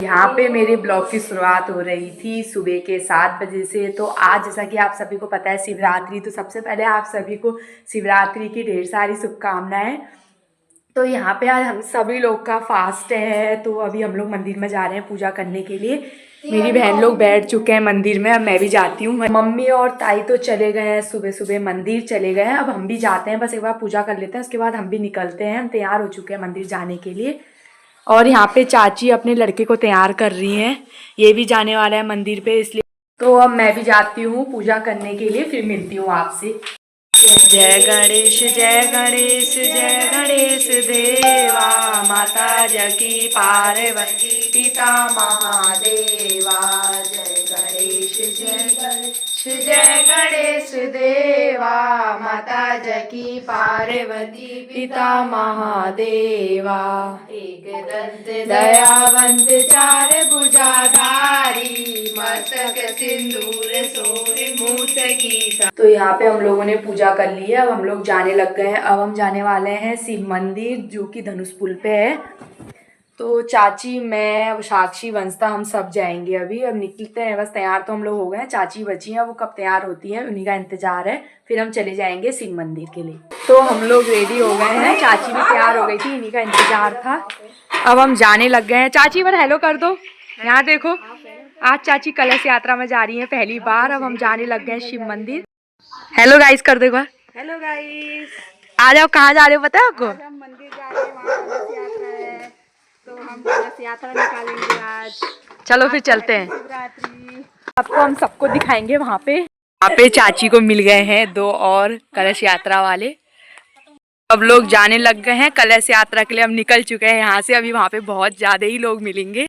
यहाँ पे मेरे ब्लॉग की शुरुआत हो रही थी सुबह के 7 बजे से। तो आज जैसा कि आप सभी को पता है शिवरात्रि, तो सबसे पहले आप सभी को शिवरात्रि की ढेर सारी शुभकामनाएं। तो यहाँ पे आज हम सभी लोग का फास्ट है, तो अभी हम लोग मंदिर में जा रहे हैं पूजा करने के लिए। मेरी बहन लोग बैठ चुके हैं मंदिर में, अब मैं भी जाती हूँ। मम्मी और ताई तो चले गए हैं, सुबह सुबह मंदिर चले गए हैं। अब हम भी जाते हैं, बस एक बार पूजा कर लेते हैं, उसके बाद हम भी निकलते हैं। हम तैयार हो चुके हैं मंदिर जाने के लिए। और यहाँ पे चाची अपने लड़के को तैयार कर रही हैं, ये भी जाने वाला है मंदिर पे, इसलिए तो अब मैं भी जाती हूँ पूजा करने के लिए, फिर मिलती हूँ आपसे। जय गणेश जय गणेश जय गणेश देवा, माता जकी पार्वती पिता महादेवा। जय गणेश जय गणेश देवा, माता जकी पार्वती पिता महादेवा। एक दंत दयावंत चार भुजाधारी, मस्तक सिंदूर सोहे मूस की। तो यहाँ पे हम लोगों ने पूजा कर ली है, अब हम लोग जाने लग गए हैं। अब हम जाने वाले हैं शिव मंदिर, जो कि धनुष पुल पे है। तो चाची, मैं, साक्षी, वंशिता, हम सब जाएंगे अभी। अब निकलते हैं, बस तैयार तो हम लोग हो गए हैं, चाची बची हैं, वो कब तैयार होती हैं उन्हीं का इंतजार है। फिर हम चले जाएंगे शिव मंदिर के लिए। तो हम लोग रेडी हो गए हैं, चाची भी तैयार हो गई थी, इन्हीं का इंतजार था। अब हम जाने लग गए हैं। चाची पर हेलो कर दो, यहाँ देखो। आज चाची कलश यात्रा में जा रही है पहली बार। अब हम जाने लग गए हैं शिव मंदिर। हेलो गाइस कर दो एक बार। हेलो गाइस, आ जाओ। कहाँ जा रहे हो पता है आपको? हम मंदिर जा रहे हैं, वहाँ कलश यात्रा है, तो हम कलश यात्रा निकालेंगे आज। चलो फिर चलते हैं। शिवरात्रि आपको हम सबको दिखाएंगे। वहाँ पे चाची को मिल गए हैं 2 और कलश यात्रा वाले। अब लोग जाने लग गए हैं कलश यात्रा के लिए। हम निकल चुके हैं यहाँ से, अभी वहाँ पे बहुत ज्यादा ही लोग मिलेंगे।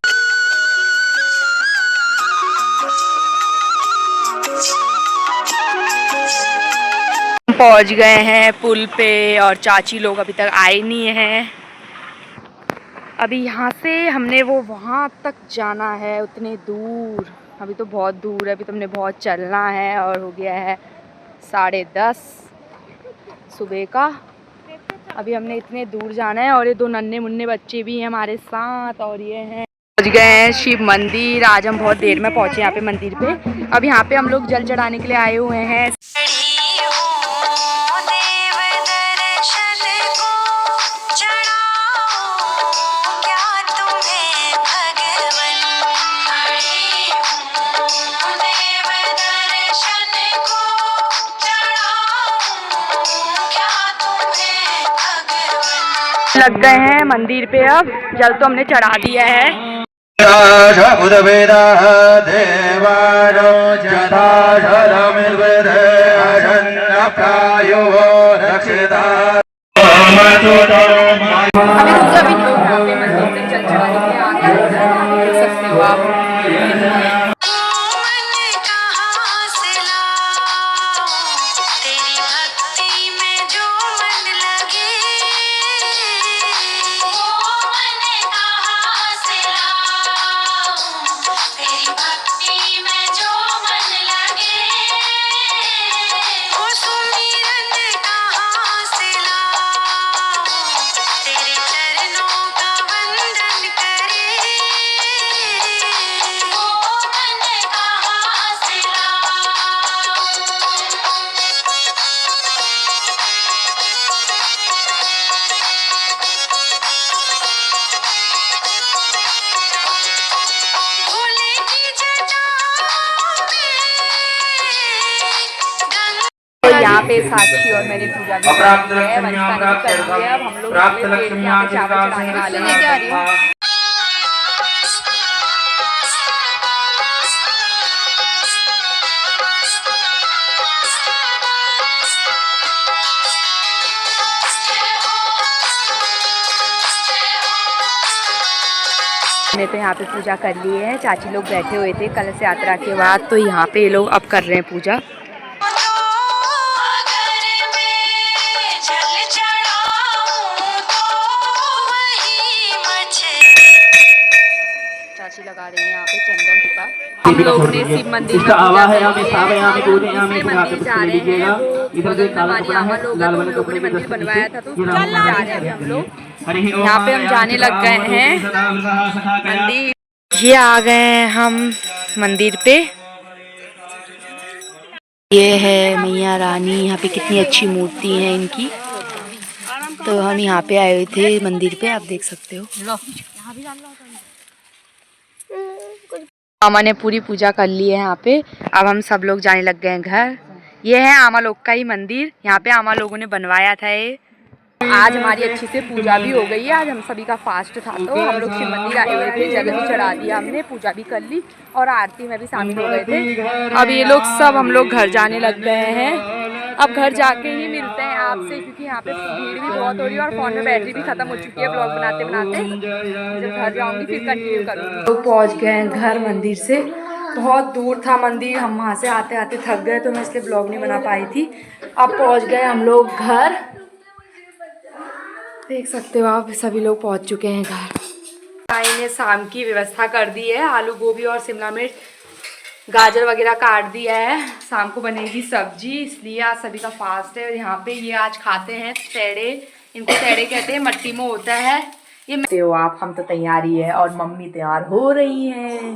पहुंच गए हैं पुल पे और चाची लोग अभी तक आए नहीं हैं। अभी यहाँ से हमने वो वहाँ तक जाना है, उतने दूर। अभी तो बहुत दूर है, अभी तो हमने बहुत चलना है और हो गया है 10:30 सुबह का। अभी हमने इतने दूर जाना है और ये 2 नन्हे मुन्ने बच्चे भी हैं हमारे साथ। और ये हैं, पहुँच गए हैं शिव मंदिर। आज हम बहुत देर में पहुँचे यहाँ पे मंदिर पे। अब यहाँ पे हम लोग जल चढ़ाने के लिए आए हुए हैं। लग गए हैं मंदिर पे, अब जल तो हमने चढ़ा दिया है। अभी लोग यहाँ पे मंदिर पे जल चढ़ाने के लिए आ गए हैं, देख सकते हो आप। यहाँ पे साक्षी और मैंने पूजा भी कर ली है, वंशिता ने भी कर ली है। अब हम लोग यहाँ पे चावल चढ़ाने वाले हैं। क्या रही हूँ हमने तो यहाँ पे पूजा कर ली है। चाची लोग बैठे हुए थे कलश यात्रा के बाद, तो यहाँ पे ये लोग अब कर रहे हैं पूजा। चाची लगा रही है यहाँ पे चंदन टीका। हम लोग ने शिव मंदिर में पूजा मंदिर जा रहे हैं, वो बगल में मानियामा लोग हैं, तो उन लोगों ने मंदिर बनवाया था, तो जा रहे हैं हम लोग। यहाँ पे हम जाने लग गए हैं मंदिर। ये आ गए हैं हम मंदिर पे। ये है मैया रानी, यहाँ पे कितनी अच्छी मूर्ति है इनकी। तो हम यहाँ पे आए हुए थे मंदिर पे, आप देख सकते हो। मामा ने पूरी पूजा कर ली है यहाँ पे। अब हम सब लोग जाने लग गए हैं घर। ये है आमा लोग का ही मंदिर, यहाँ पे आमा लोगों ने बनवाया था ये। आज हमारी अच्छी से पूजा भी हो गई है। आज हम सभी का फास्ट था तो हम लोग शिव मंदिर आए हुए थे, जल भी चढ़ा दिया हमने, पूजा भी कर ली और आरती में भी शामिल हो गए थे। अब ये लोग सब हम लोग घर जाने लग गए हैं। अब घर जाके ही मिलते हैं आपसे, क्योंकि यहाँ पे भीड़ भी बहुत हो रही है और फोन में बैटरी भी खत्म हो चुकी है ब्लॉग बनाते बनाते। जब घर जाऊंगी फिर कंटिन्यू करूँगी। तो पहुँच गए हैं घर मंदिर से। बहुत दूर था मंदिर, हम वहाँ से आते आते थक गए तो मैं इसलिए ब्लॉग नहीं बना पाई थी। अब पहुँच गए हम लोग घर, देख सकते हो आप, सभी लोग पहुँच चुके हैं घर। ताई ने शाम की व्यवस्था कर दी है, आलू गोभी और शिमला मिर्च गाजर वगैरह काट दिया है। शाम को बनेगी सब्जी, इसलिए आज सभी का फास्ट है। और यहाँ पे ये आज खाते हैं तेड़े, इनको तेड़े कहते हैं, मट्टी में होता है ये। हो आप, हम तो तैयारी है और मम्मी तैयार हो रही हैं।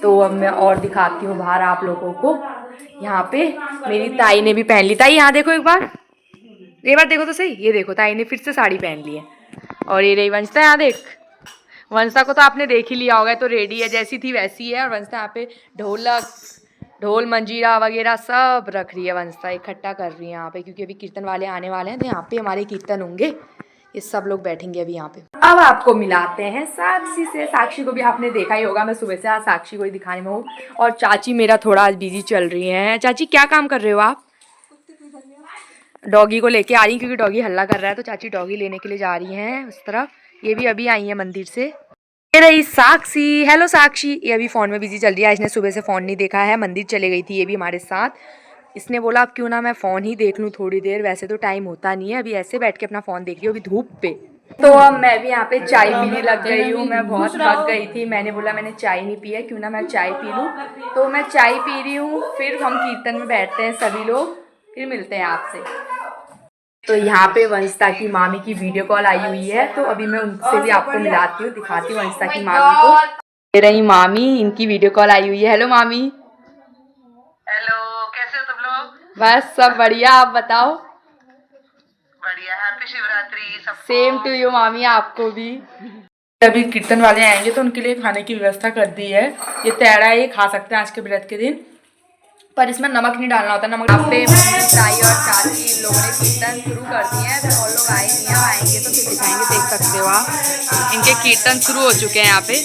तो अब मैं और दिखाती हूँ बाहर आप लोगों को। यहाँ पे मेरी ताई ने भी पहन ली। ताई यहाँ देखो एक बार देखो तो सही, ये देखो ताई ने फिर से साड़ी पहन ली है। और ये रही वंशिता, यहाँ देख। वंशिता को तो आपने देख ही लिया होगा, तो रेडी है, जैसी थी वैसी है। और वंशिता यहाँ पे ढोल मंजीरा वगैरह सब रख रही है। वंशिता इकट्ठा कर रही है यहाँ पे, क्योंकि अभी कीर्तन वाले आने वाले हैं तो यहाँ पे हमारे कीर्तन होंगे, ये सब लोग बैठेंगे अभी यहाँ पे। अब आपको मिलाते हैं साक्षी से। साक्षी को भी आपने देखा ही होगा, मैं सुबह से आज साक्षी को ही दिखाने में हूँ। और चाची मेरा थोड़ा आज बिजी चल रही है। चाची क्या काम कर रहे हो आप? डॉगी को लेके आ रही हैं, क्योंकि डॉगी हल्ला कर रहा है तो चाची डॉगी लेने के लिए जा रही हैं उस तरफ। ये भी अभी आई है मंदिर से। ये रही साक्षी। हेलो साक्षी। ये अभी फ़ोन में बिजी चल रही है, इसने सुबह से फ़ोन नहीं देखा है, मंदिर चले गई थी ये भी हमारे साथ। इसने बोला अब क्यों ना मैं फ़ोन ही देख लूँ थोड़ी देर, वैसे तो टाइम होता नहीं है, अभी ऐसे बैठ के अपना फ़ोन देख रही हूँ अभी धूप पे। तो अब मैं भी यहाँ पे चाय पीने लग गई हूँ। मैं बहुत थक गई थी, मैंने बोला मैंने चाय नहीं पी है, क्यों ना मैं चाय पी लूँ। तो मैं चाय पी रही हूँ, फिर हम कीर्तन में बैठते हैं सभी लोग, फिर मिलते हैं आपसे। तो यहाँ पे वंशिता की मामी की वीडियो कॉल आई हुई है, तो अभी मैं उनसे भी आपको मिलाती हूँ, दिखाती हूँ वंशिता की मामी को। ये रही मामी, इनकी वीडियो कॉल आई हुई है। हेलो मामी। हेलो, कैसे हो तुम लोग? बस सब बढ़िया, आप बताओ। बढ़िया, हैप्पी शिवरात्रि सबको। सेम टू यू मामी, आपको भी। अभी कीर्तन वाले आएंगे तो उनके लिए खाने की व्यवस्था कर दी है। ये तेड़ा है, ये खा सकते हैं आज के व्रत के दिन, पर इसमें नमक नहीं डालना होता। नमक यहाँ पे मम्मी ताई और चाची इन लोगों ने कीर्तन शुरू कर दिए हैं, तो और लोग आए नहीं हैं, आएंगे तो फिर दिखाएंगे। देख सकते हो आप, इनके कीर्तन शुरू हो चुके हैं यहाँ पे।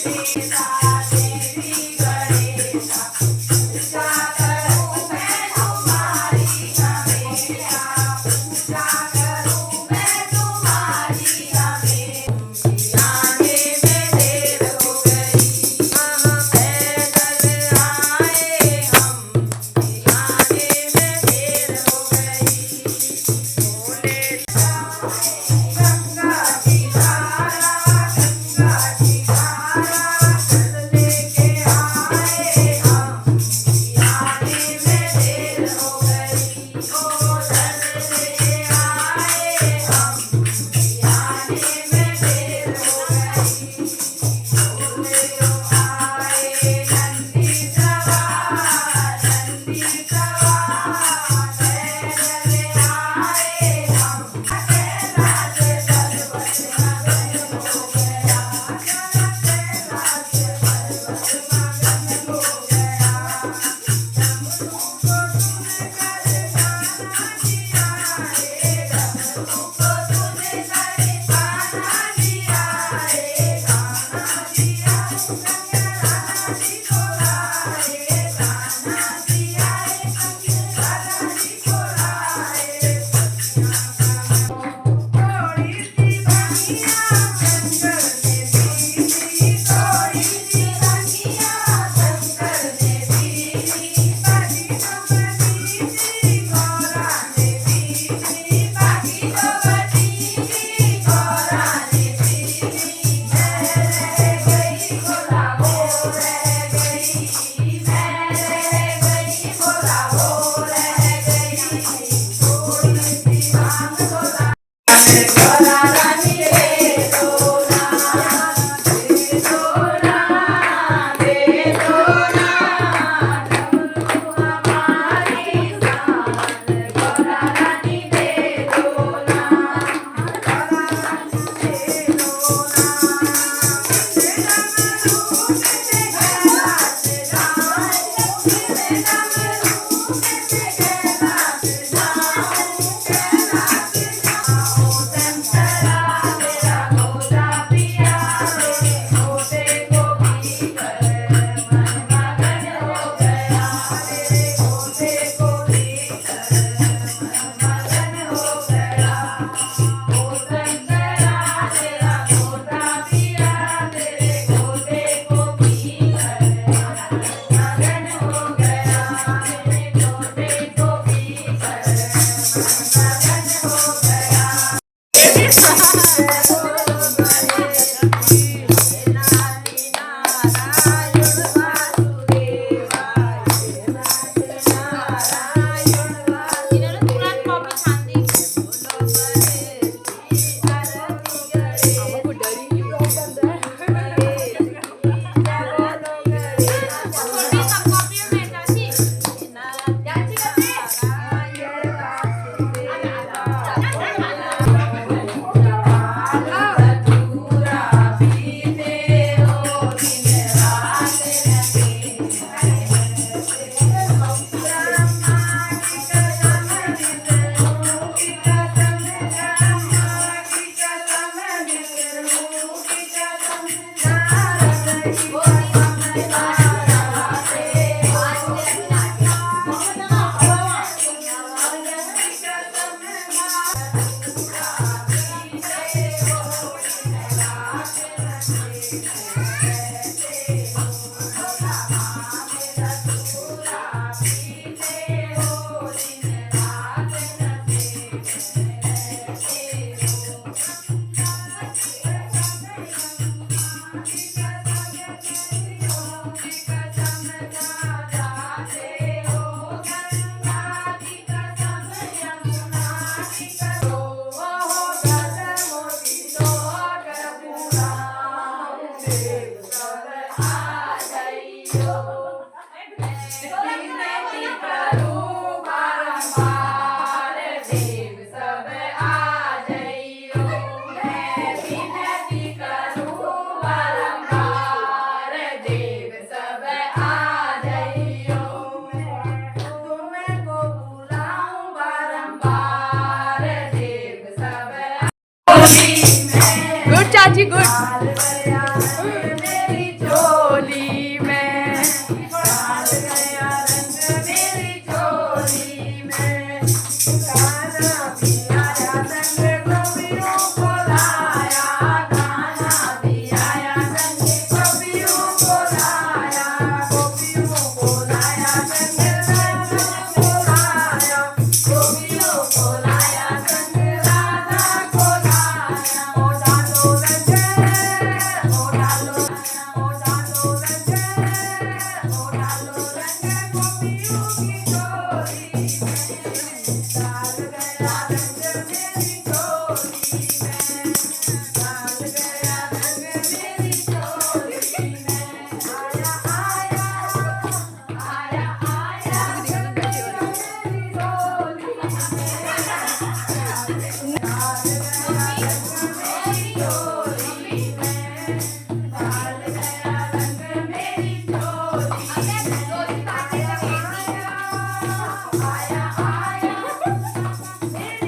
गुड चाची गुड। मेरी चोली में डाल गया रंग मेरी चोली में गाना भी आया रंग गोपियों को लाया गाना भी आया रंग गोपियों को लाया गोपियों को लाया रंग राधा को लाया गोपियों को लाया रंग राधा को लाया ओ डालो रंग ओ डालो ओ डालो रंग ओ डालो रंग गोपियों की चोली में डाल गया रंग मेरी चोली में डाल गया रंग मेरी चोली में आया आया आया आया रंग मेरी चोली में डाल गया रंग मेरी चोली में डाल गया रंग मेरी चोली में आया आया जब मैं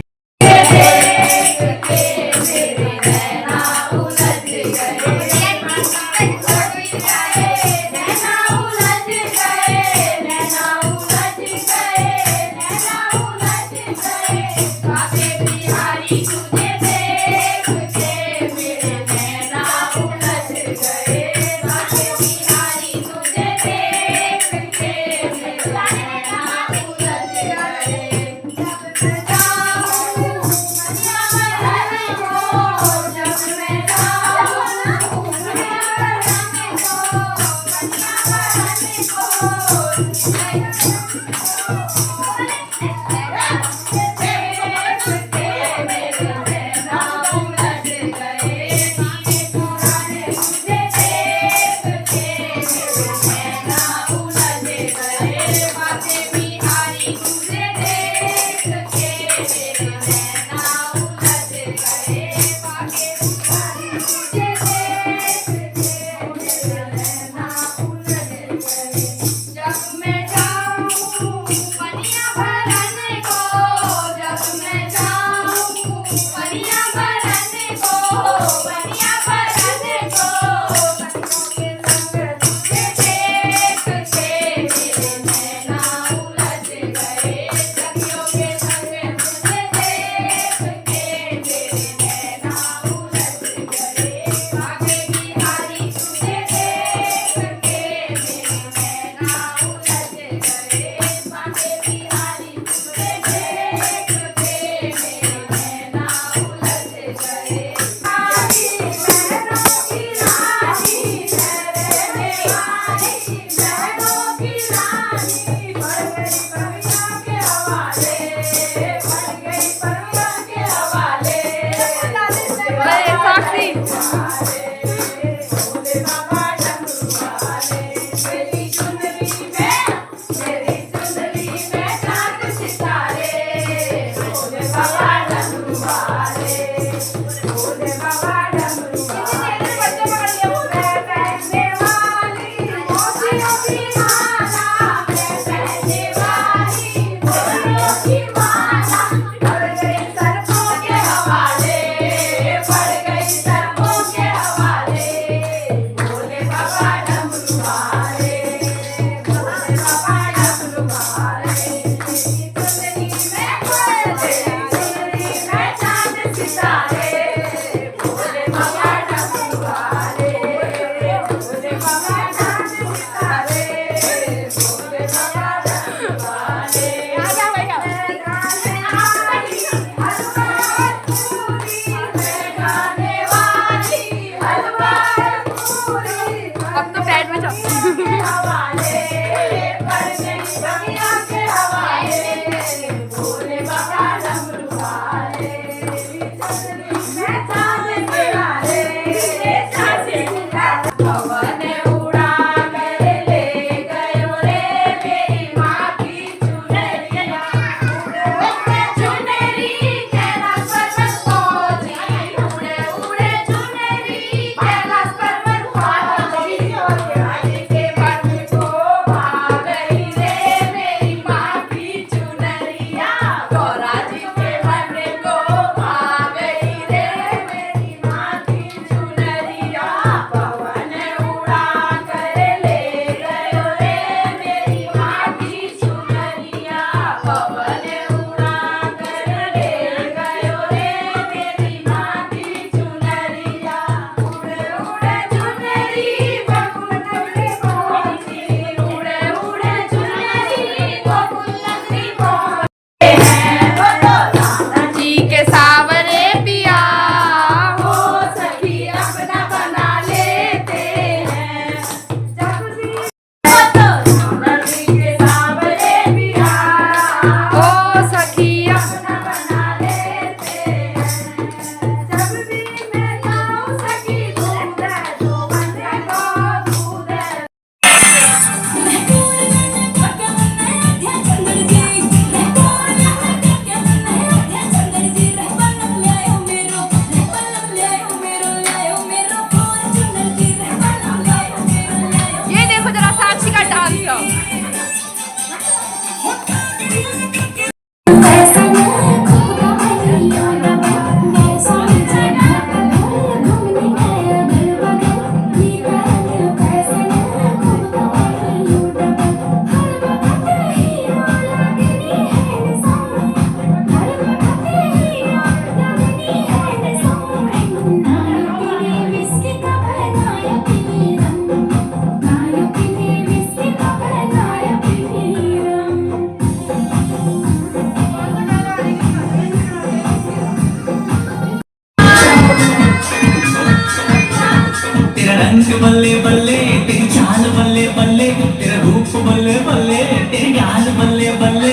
बल्ले बल्ले तेरी चाल बल्ले बल्ले तेरा रूप बल्ले बल्ले तेरी गाल बल्ले बल्ले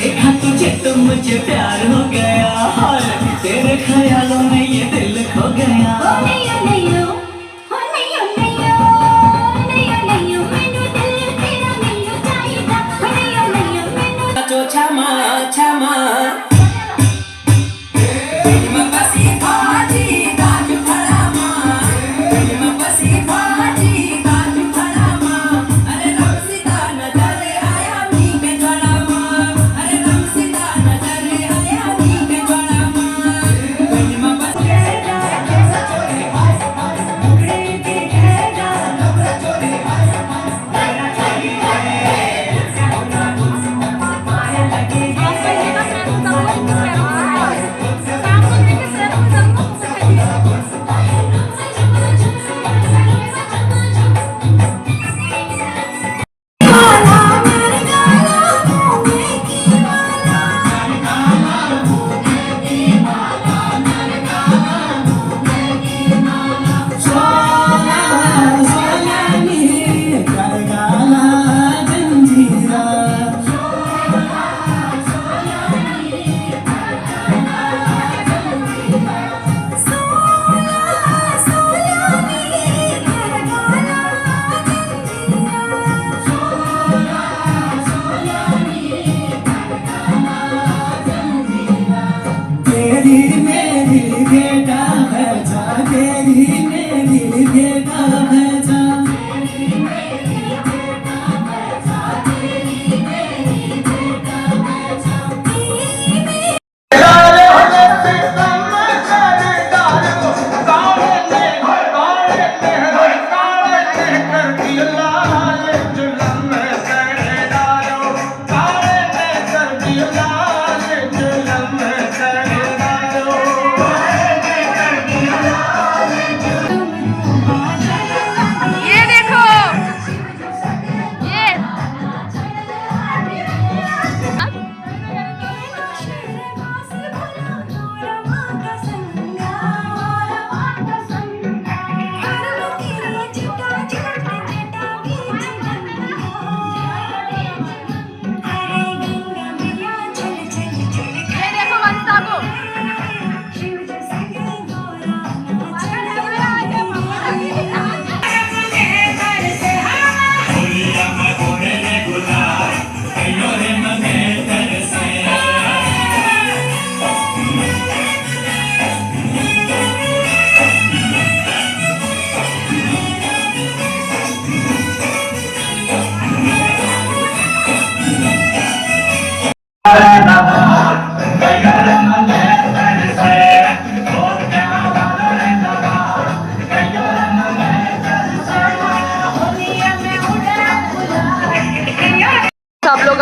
देखा तुझे तो मुझे प्यार हो गया और तेरे ख्यालों में ये दिल खो गया क्षमा क्षमा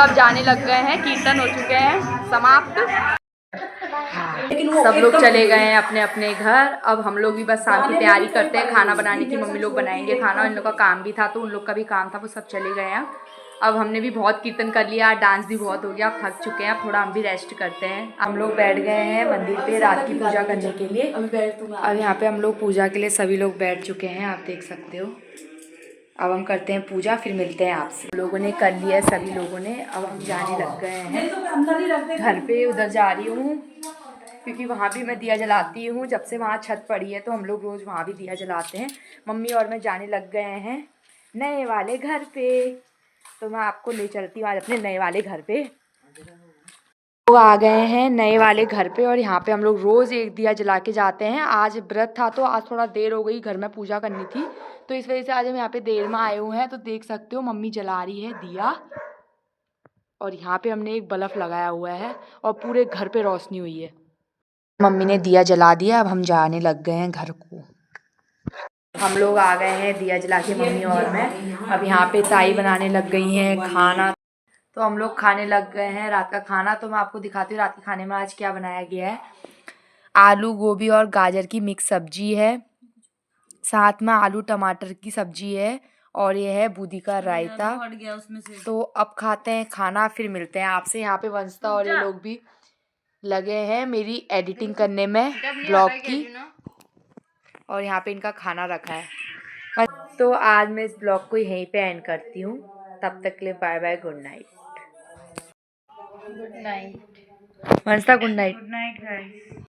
अब जाने लग गए हैं, कीर्तन हो चुके हैं समाप्त। सब लोग चले गए हैं अपने अपने घर। अब हम लोग भी बस शाम की तैयारी करते हैं खाना बनाने की। मम्मी लोग बनाएंगे खाना, इन लोग का काम भी था तो उन लोग का भी काम था, वो सब चले गए हैं। अब हमने भी बहुत कीर्तन कर लिया, डांस भी बहुत हो गया, अब थक चुके हैं, अब थोड़ा हम भी रेस्ट करते हैं। हम लोग बैठ गए हैं मंदिर पे रात की पूजा करने के लिए। अब यहाँ पे हम लोग पूजा के लिए सभी लोग बैठ चुके हैं, आप देख सकते हो। अब हम करते हैं पूजा, फिर मिलते हैं आपसे। लोगों ने कर लिया है सभी लोगों ने, अब हम जाने लग गए हैं घर पे। उधर जा रही हूँ क्योंकि वहाँ भी मैं दिया जलाती हूँ, जब से वहाँ छत पड़ी है तो हम लोग रोज़ वहाँ भी दिया जलाते हैं। मम्मी और मैं जाने लग गए हैं नए वाले घर पे, तो मैं आपको ले चलती हूँ आज अपने नए वाले घर पे। लोग आ गए हैं नए वाले घर पे और यहाँ पे हम लोग रोज़ एक दिया जला के जाते हैं। आज व्रत था तो आज थोड़ा देर हो गई, घर में पूजा करनी थी तो इस वजह से आज हम यहाँ पे देर में आए हुए हैं। तो देख सकते हो मम्मी जला रही है दिया और यहाँ पे हमने एक बल्ब लगाया हुआ है और पूरे घर पे रोशनी हुई है। मम्मी ने दिया जला दिया, अब हम जाने लग गए हैं घर को। हम लोग आ गए हैं दिया जला के, मम्मी और मैं। अब यहाँ पे ताई बनाने लग गई हैं खाना, तो हम लोग खाने लग गए हैं रात का खाना। तो मैं आपको दिखाती हूँ रात के खाने में आज क्या बनाया गया है। आलू गोभी और गाजर की मिक्स सब्जी है, साथ में आलू टमाटर की सब्जी है और ये है बूंदी का रायता। तो अब खाते हैं खाना, फिर मिलते हैं आपसे। यहाँ पे वंशिता और ये लोग भी लगे हैं मेरी एडिटिंग करने में ब्लॉग की, और यहाँ पे इनका खाना रखा है। तो आज मैं इस ब्लॉग को यहीं पे एंड करती हूँ। तब तक के लिए bye bye, good night. Good night. Vanshita good night. Good night guys.